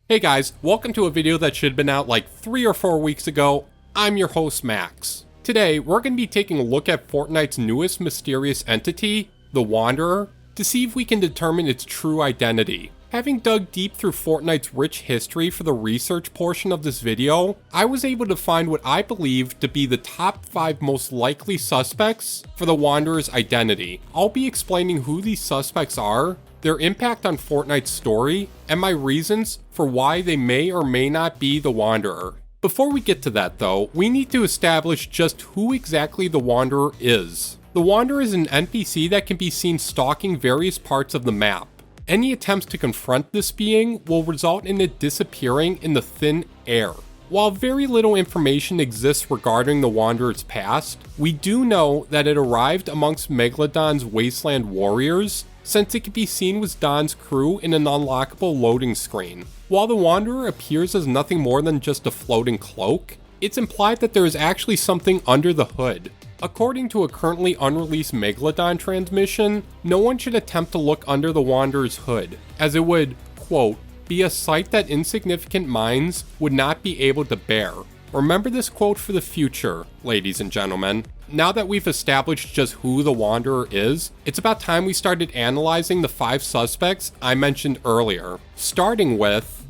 Hey guys, welcome to a video that should have been out like 3 or 4 weeks ago. I'm your host Max. Today, we're going to be taking a look at Fortnite's newest mysterious entity, the Wanderer, to see if we can determine its true identity. Having dug deep through Fortnite's rich history for the research portion of this video, I was able to find what I believe to be the top 5 most likely suspects for the Wanderer's identity. I'll be explaining who these suspects are, their impact on Fortnite's story, and my reasons for why they may or may not be the Wanderer. Before we get to that though, we need to establish just who exactly the Wanderer is. The Wanderer is an NPC that can be seen stalking various parts of the map. Any attempts to confront this being will result in it disappearing in the thin air. While very little information exists regarding the Wanderer's past, we do know that it arrived amongst Megalodon's wasteland warriors, since it can be seen with Don's crew in an unlockable loading screen. While the Wanderer appears as nothing more than just a floating cloak, it's implied that there is actually something under the hood. According to a currently unreleased Megalodon transmission, no one should attempt to look under the Wanderer's hood, as it would, quote, be a sight that insignificant minds would not be able to bear. Remember this quote for the future, ladies and gentlemen. Now that we've established just who the Wanderer is, it's about time we started analyzing the 5 suspects I mentioned earlier, starting with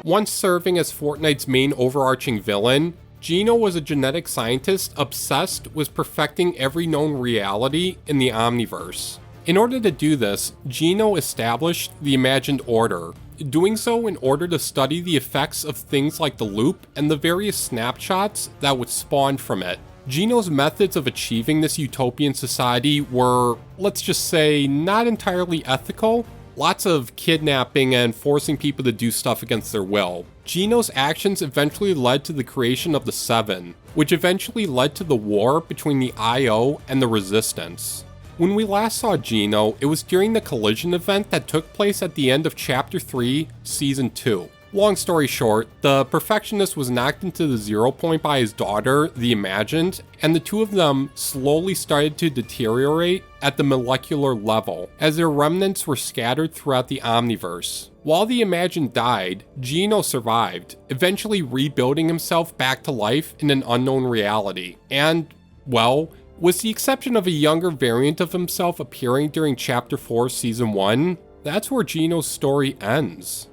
once serving as Fortnite's main overarching villain, Geno was a genetic scientist obsessed with perfecting every known reality in the Omniverse. In order to do this, Geno established the Imagined Order, doing so in order to study the effects of things like the loop and the various snapshots that would spawn from it. Geno's methods of achieving this utopian society were, let's just say, not entirely ethical. Lots of kidnapping and forcing people to do stuff against their will. Geno's actions eventually led to the creation of the Seven, which eventually led to the war between the IO and the Resistance. When we last saw Geno, it was during the collision event that took place at the end of Chapter 3, Season 2. Long story short, the perfectionist was knocked into the 0 point by his daughter, the Imagined, and the two of them slowly started to deteriorate at the molecular level, as their remnants were scattered throughout the Omniverse. While the Imagined died, Geno survived, eventually rebuilding himself back to life in an unknown reality, and, well, with the exception of a younger variant of himself appearing during Chapter 4, Season 1, that's where Geno's story ends.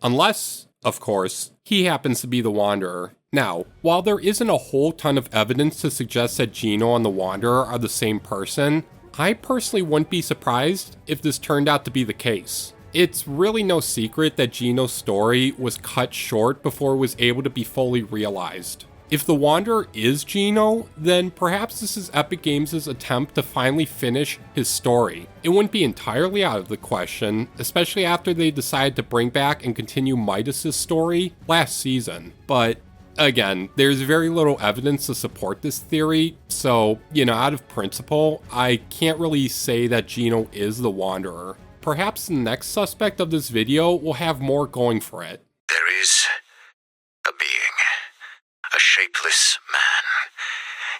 Unless, of course, he happens to be the Wanderer. Now, while there isn't a whole ton of evidence to suggest that Geno and the Wanderer are the same person, I personally wouldn't be surprised if this turned out to be the case. It's really no secret that Geno's story was cut short before it was able to be fully realized. If the Wanderer is Geno, then perhaps this is Epic Games' attempt to finally finish his story. It wouldn't be entirely out of the question, especially after they decided to bring back and continue Midas's story last season. But again, there's very little evidence to support this theory, so, out of principle, I can't really say that Geno is the Wanderer. Perhaps the next suspect of this video will have more going for it. There is a being. A shapeless man.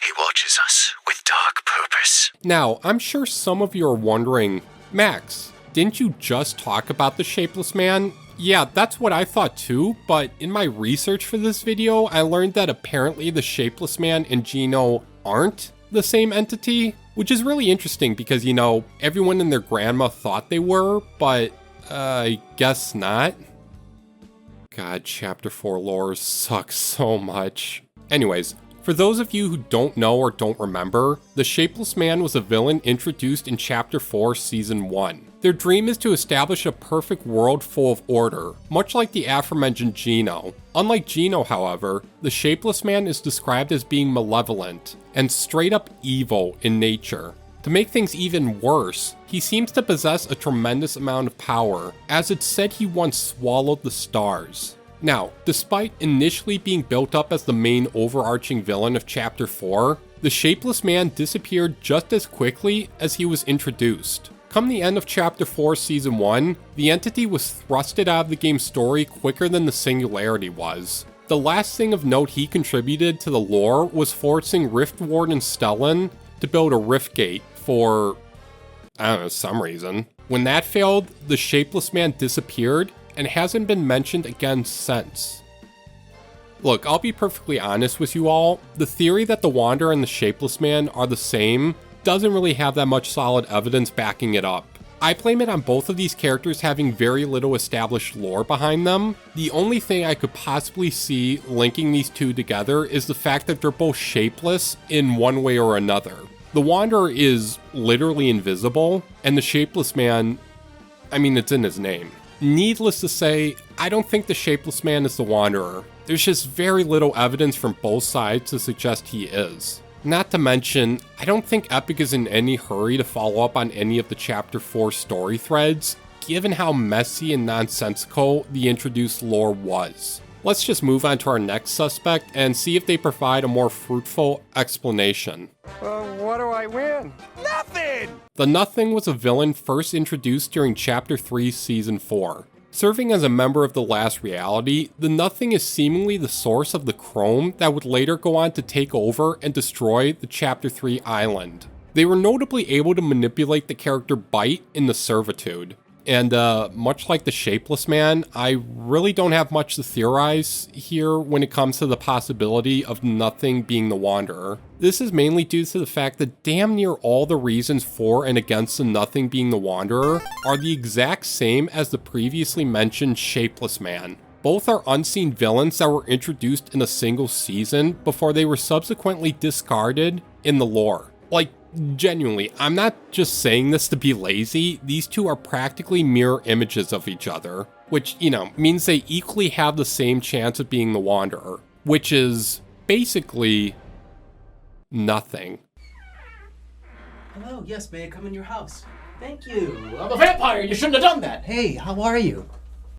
He watches us with dark purpose. Now, I'm sure some of you are wondering, Max, didn't you just talk about the Shapeless Man? Yeah, that's what I thought too, but in my research for this video, I learned that apparently the Shapeless Man and Geno aren't the same entity, which is really interesting because, everyone and their grandma thought they were, but I guess not. God, Chapter 4 lore sucks so much. Anyways, for those of you who don't know or don't remember, the Shapeless Man was a villain introduced in Chapter 4, Season 1. Their dream is to establish a perfect world full of order, much like the aforementioned Geno. Unlike Geno, however, the Shapeless Man is described as being malevolent and straight up evil in nature. To make things even worse, he seems to possess a tremendous amount of power, as it's said he once swallowed the stars. Now, despite initially being built up as the main overarching villain of Chapter 4, the Shapeless Man disappeared just as quickly as he was introduced. Come the end of Chapter 4 Season 1, the entity was thrusted out of the game's story quicker than the Singularity was. The last thing of note he contributed to the lore was forcing Rift Warden Stellan to build a rift gate for, I don't know, some reason. When that failed, the Shapeless Man disappeared and hasn't been mentioned again since. Look, I'll be perfectly honest with you all, the theory that the Wanderer and the Shapeless Man are the same doesn't really have that much solid evidence backing it up. I blame it on both of these characters having very little established lore behind them. The only thing I could possibly see linking these two together is the fact that they're both shapeless in one way or another. The Wanderer is literally invisible, and the Shapeless Man, I mean, it's in his name. Needless to say, I don't think the Shapeless Man is the Wanderer. There's just very little evidence from both sides to suggest he is. Not to mention, I don't think Epic is in any hurry to follow up on any of the Chapter 4 story threads, given how messy and nonsensical the introduced lore was. Let's just move on to our next suspect and see if they provide a more fruitful explanation. What do I win? Nothing! The Nothing was a villain first introduced during Chapter 3 Season 4. Serving as a member of the last reality, the Nothing is seemingly the source of the chrome that would later go on to take over and destroy the Chapter 3 island. They were notably able to manipulate the character Bite in the Servitude. And much like the Shapeless Man, I really don't have much to theorize here when it comes to the possibility of Nothing being the Wanderer. This is mainly due to the fact that damn near all the reasons for and against the Nothing being the Wanderer are the exact same as the previously mentioned Shapeless Man. Both are unseen villains that were introduced in a single season before they were subsequently discarded in the lore. Like, genuinely, I'm not just saying this to be lazy, these two are practically mirror images of each other, which, means they equally have the same chance of being the Wanderer, which is basically nothing. Hello, yes, may I come in your house? Thank you. I'm a vampire, you shouldn't have done that. Hey, how are you?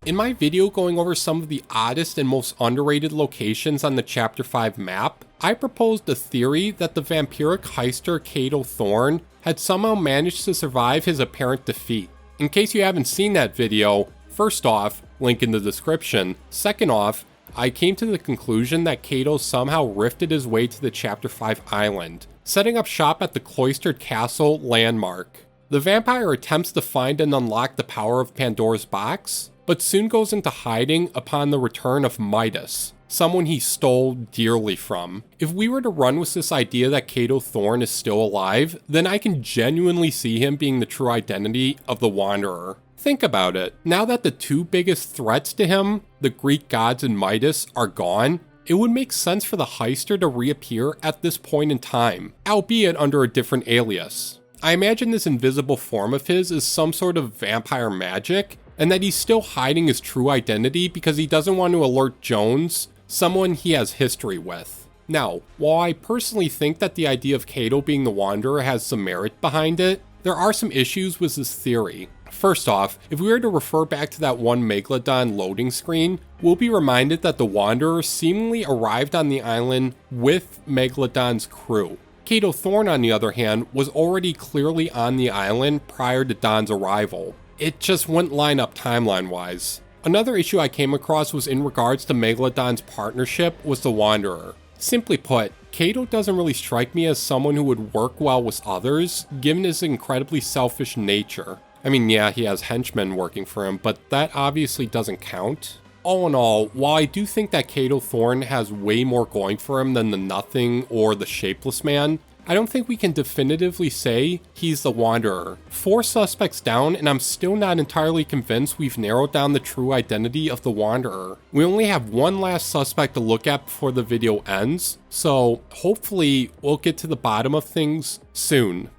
In my video going over some of the oddest and most underrated locations on the Chapter 5 map, I proposed a theory that the vampiric heister Kado Thorne had somehow managed to survive his apparent defeat. In case you haven't seen that video, first off, link in the description. Second off, I came to the conclusion that Kado somehow rifted his way to the Chapter 5 island, setting up shop at the Cloistered Castle landmark. The vampire attempts to find and unlock the power of Pandora's box, but soon goes into hiding upon the return of Midas, someone he stole dearly from. If we were to run with this idea that Kado Thorne is still alive, then I can genuinely see him being the true identity of the Wanderer. Think about it. Now that the two biggest threats to him, the Greek gods and Midas, are gone, it would make sense for the heister to reappear at this point in time, albeit under a different alias. I imagine this invisible form of his is some sort of vampire magic, and that he's still hiding his true identity because he doesn't want to alert Jones, someone he has history with. Now, while I personally think that the idea of Kado being the Wanderer has some merit behind it, there are some issues with this theory. First off, if we were to refer back to that one Megalodon loading screen, we'll be reminded that the Wanderer seemingly arrived on the island with Megalodon's crew. Kado Thorne, on the other hand, was already clearly on the island prior to Don's arrival. It just wouldn't line up timeline-wise. Another issue I came across was in regards to Megalodon's partnership with the Wanderer. Simply put, Kado doesn't really strike me as someone who would work well with others, given his incredibly selfish nature. I mean, yeah, he has henchmen working for him, but that obviously doesn't count. All in all, while I do think that Kado Thorne has way more going for him than the Nothing or the Shapeless Man, I don't think we can definitively say he's the Wanderer. 4 suspects down, and I'm still not entirely convinced we've narrowed down the true identity of the Wanderer. We only have one last suspect to look at before the video ends, so hopefully we'll get to the bottom of things soon.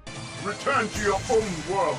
Return to your own world,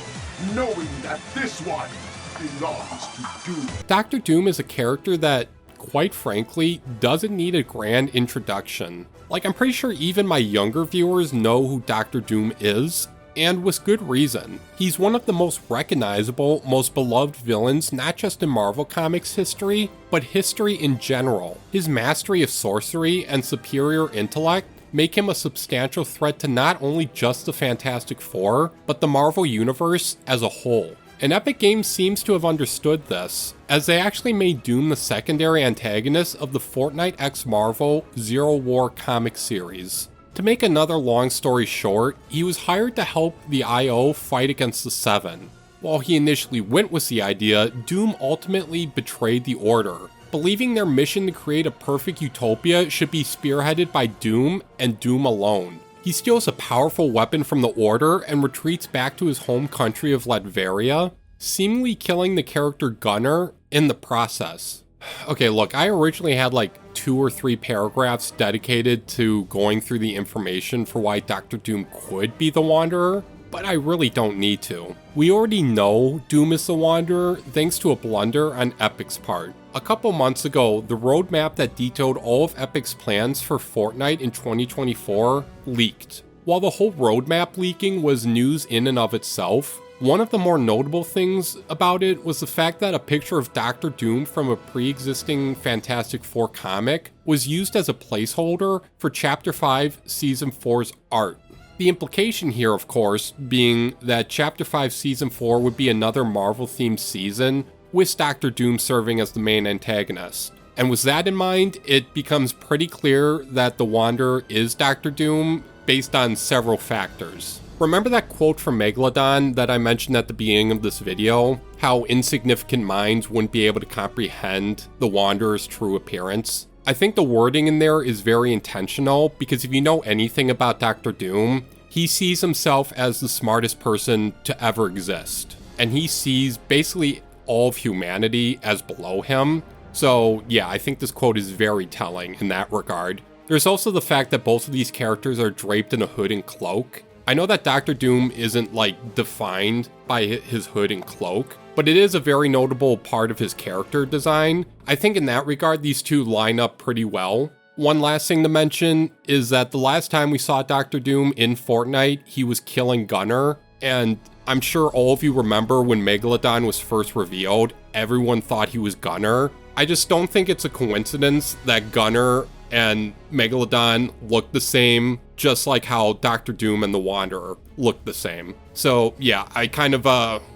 knowing that this one belongs to Doom. Dr. Doom is a character that, quite frankly, doesn't need a grand introduction. Like, I'm pretty sure even my younger viewers know who Dr. Doom is, and with good reason. He's one of the most recognizable, most beloved villains not just in Marvel Comics history, but history in general. His mastery of sorcery and superior intellect make him a substantial threat to not only just the Fantastic Four, but the Marvel Universe as a whole. And Epic Games seems to have understood this, as they actually made Doom the secondary antagonist of the Fortnite x Marvel Zero War comic series. To make another long story short, he was hired to help the IO fight against the Seven. While he initially went with the idea, Doom ultimately betrayed the Order, believing their mission to create a perfect utopia should be spearheaded by Doom and Doom alone. He steals a powerful weapon from the Order and retreats back to his home country of Latveria, seemingly killing the character Gunnar in the process. Okay, look, I originally had like 2 or 3 paragraphs dedicated to going through the information for why Dr. Doom could be the Wanderer, but I really don't need to. We already know Doom is the Wanderer thanks to a blunder on Epic's part. A couple months ago, the roadmap that detailed all of Epic's plans for Fortnite in 2024 leaked. While the whole roadmap leaking was news in and of itself, one of the more notable things about it was the fact that a picture of Dr. Doom from a pre-existing Fantastic Four comic was used as a placeholder for Chapter 5 Season 4's art. The implication here, of course, being that Chapter 5 Season 4 would be another Marvel-themed season, with Dr. Doom serving as the main antagonist. And with that in mind, it becomes pretty clear that the Wanderer is Dr. Doom based on several factors. Remember that quote from Megalodon that I mentioned at the beginning of this video? How insignificant minds wouldn't be able to comprehend the Wanderer's true appearance? I think the wording in there is very intentional, because if you know anything about Dr. Doom, he sees himself as the smartest person to ever exist. And he sees basically all of humanity as below him. So yeah, I think this quote is very telling in that regard. There's also the fact that both of these characters are draped in a hood and cloak. I know that Dr. Doom isn't like defined by his hood and cloak, but it is a very notable part of his character design. I think in that regard, these two line up pretty well. One last thing to mention is that the last time we saw Dr. Doom in Fortnite, he was killing Gunnar, and I'm sure all of you remember when Megalodon was first revealed, everyone thought he was Gunnar. I just don't think it's a coincidence that Gunnar and Megalodon look the same, just like how Dr. Doom and the Wanderer look the same. So yeah, I kind of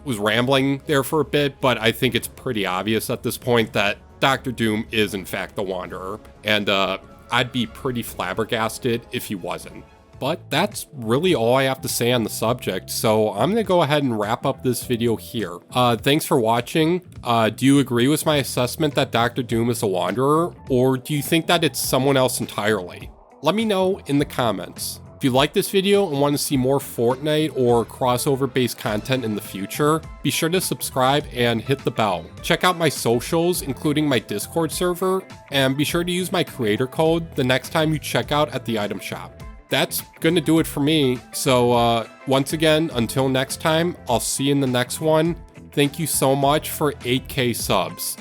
was rambling there for a bit, but I think it's pretty obvious at this point that Dr. Doom is in fact the Wanderer, and I'd be pretty flabbergasted if he wasn't. But that's really all I have to say on the subject, so I'm gonna go ahead and wrap up this video here. Thanks for watching. Do you agree with my assessment that Dr. Doom is the Wanderer, or do you think that it's someone else entirely? Let me know in the comments. If you like this video and want to see more Fortnite or crossover-based content in the future, be sure to subscribe and hit the bell. Check out my socials, including my Discord server, and be sure to use my creator code the next time you check out at the item shop. That's gonna do it for me, so once again, until next time, I'll see you in the next one. Thank you so much for 8K subs.